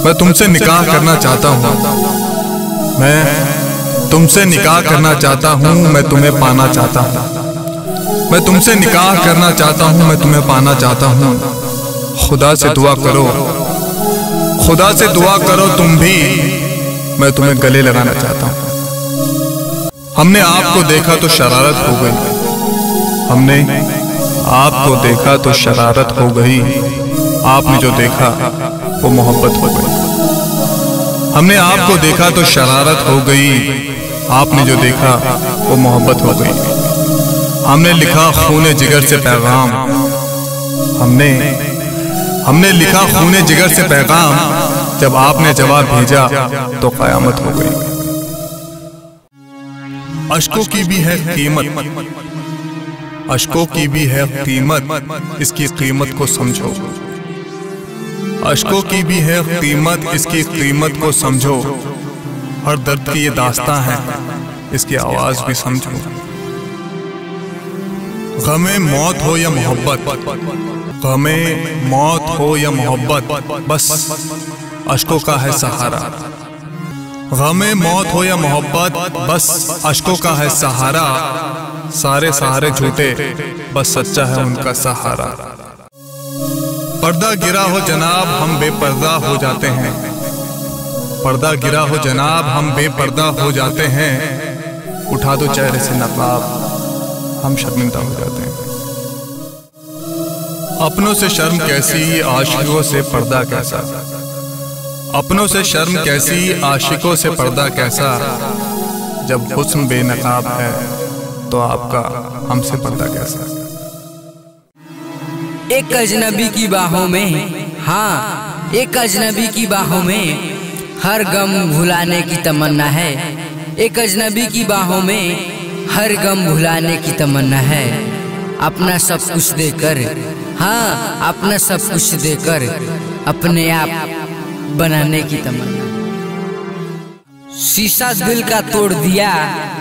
मैं तुमसे निकाह करना चाहता हूँ, मैं तुमसे निकाह करना चाहता हूँ, मैं तुम्हें पाना चाहता हूँ। मैं तुमसे निकाह करना चाहता हूँ, मैं तुम्हें पाना चाहता हूँ। खुदा से दुआ करो, खुदा से दुआ करो तुम भी, मैं तुम्हें गले लगाना चाहता हूँ। हमने आपको देखा तो शरारत हो गई, हमने आपको देखा तो शरारत हो गई, आपने जो देखा वो मोहब्बत हो गई। हमने आपको देखा तो शरारत हो गई, आपने जो देखा वो मोहब्बत हो गई। हमने लिखा खूने जिगर से पैगाम, हमने लिखा खूने जिगर से पैगाम, जब आपने जवाब भेजा तो क़यामत हो गई। अश्कों की भी है कीमत, अश्कों की भी है कीमत, इसकी कीमत को समझो। अश्कों की भी है कीमत, इसकी कीमत को समझो। हर दर्द की ये दास्तां है, इसकी आवाज भी समझो। गमे मौत हो या मोहब्बत, गमे मौत हो या मोहब्बत, बस अश्कों का है सहारा। गमे मौत हो या मोहब्बत, बस अश्कों का है सहारा। सारे सहारे झूठे, बस सच्चा है उनका सहारा। पर्दा गिरा हो जनाब, हम बेपर्दा हो जाते हैं। पर्दा गिरा हो जनाब, हम बेपर्दा हो जाते हैं। उठा दो चेहरे से नकाब, हम शर्मिंदा हो जाते हैं। अपनों से शर्म कैसी, आशिकों से पर्दा कैसा। अपनों से शर्म कैसी, आशिकों से पर्दा कैसा। जब हुस्न बेनकाब है तो आपका हमसे पर्दा कैसा। एक अजनबी की बाहों में, हाँ एक अजनबी की बाहों में हर गम भुलाने की तमन्ना है। एक अजनबी की बाहों में हर गम भुलाने की तमन्ना है। अपना सब कुछ देकर, हाँ अपना सब कुछ देकर अपने आप बनाने की तमन्ना। शीशा दिल का तोड़ दिया,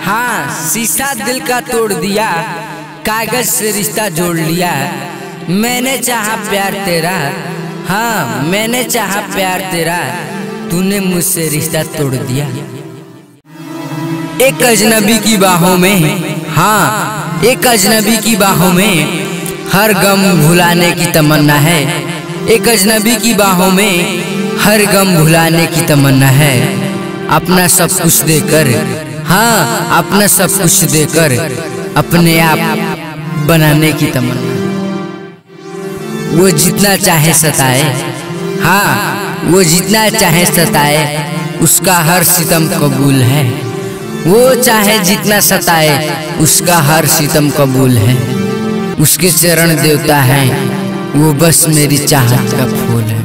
हाँ शीशा दिल का तोड़ दिया, कागज से रिश्ता जोड़ लिया। मैंने चाहा प्यार तेरा, हाँ मैंने चाहा प्यार तेरा, तूने मुझसे रिश्ता तोड़ दिया। एक अजनबी की बाहों में, हाँ एक अजनबी की बाहों में हर गम भुलाने की तमन्ना है। एक अजनबी की बाहों में हर गम भुलाने की तमन्ना है। अपना सब कुछ देकर, हाँ अपना सब कुछ देकर अपने आप बनाने की तमन्ना। वो जितना चाहे सताए, हाँ वो जितना चाहे सताए, उसका हर सितम कबूल है। वो चाहे जितना सताए, उसका हर सितम कबूल है। उसके चरण देवता है, वो बस मेरी चाहत का फूल है।